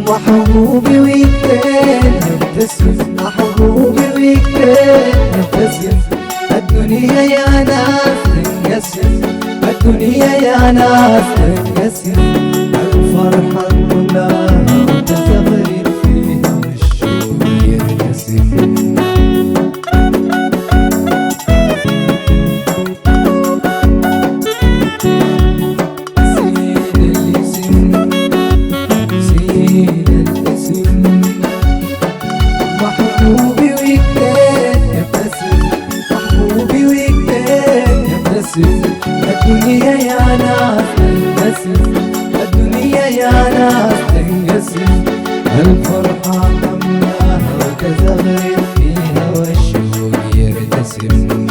محبوبي ويكتين يبتسم، محبوبي ويكتين يبتسم. الدنيا يا ناس تنقسم، الدنيا يا ناس تنقسم. الفرحة كلها وتستغرب فيها والشوق يرتسم. محبوبي ويكتين يبتسم، محبوبي ويكتين يبتسم. الدنيا يا ناس تنقسم، الدنيا يا ناس تنقسم. الفرحة حملاها وتزغرب فيها والشوق يرتسم.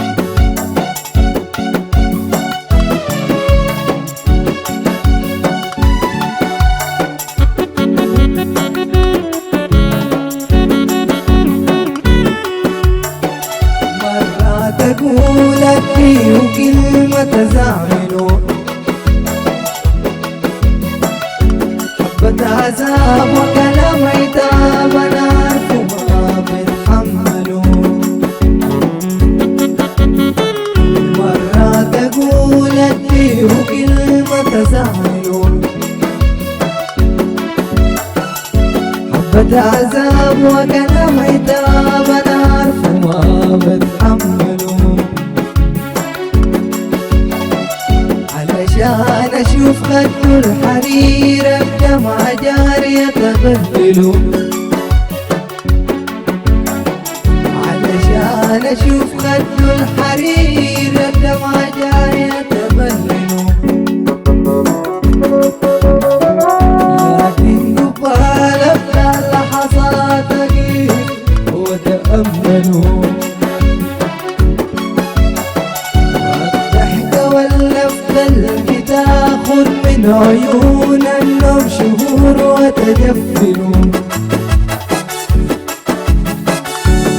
تقول أكفي وكلمة زعلوا، حبة عذاب وكلام عتاب أنا عارف وما بتحملوا. مرة تقول أكفي وكلمة زعلوا، حبة عذاب وكلام عتاب أنا عارف وما بتحملوا. علشان اشوف خد الحرير الدمعة جارية تبهدلوا، علشان اشوف خد الحرير الدمعة جارية تبهدلوا. لكن قبال ابدا اللحظات اقيم وتأملوا. قلبي تاخد من عيون النوم شهور وتجفنوا،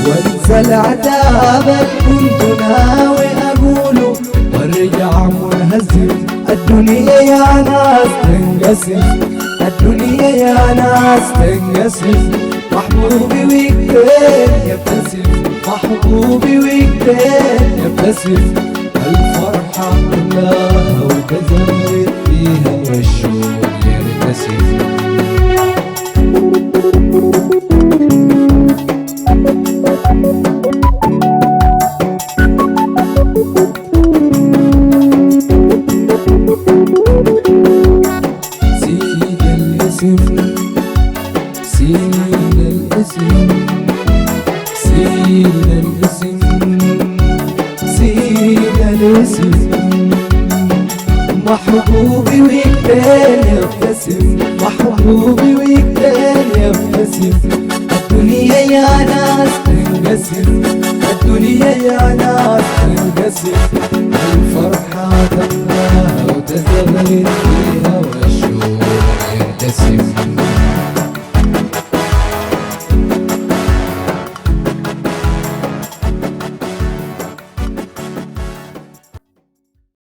وانسى العتاب كنت ناوي اقوله وارجع منهزم. الدنيا يا ناس تنقسم، الدنيا يا ناس تنقسم. محبوبي ويكتين يبتسم، محبوبي ويكتين يبتسم. الفرحة كلها وتزغرب فيها والشوق يرتسم. سيد الاسم، سيد الاسم، سيد الاسم، سيد الاسم. محبوبي ويكتين يبتسم، محبوبي ويكتين يبتسم. الدنيا يا ناس تنقسم، الدنيا يا ناس تنقسم. الفرحة تملاها وتزغرب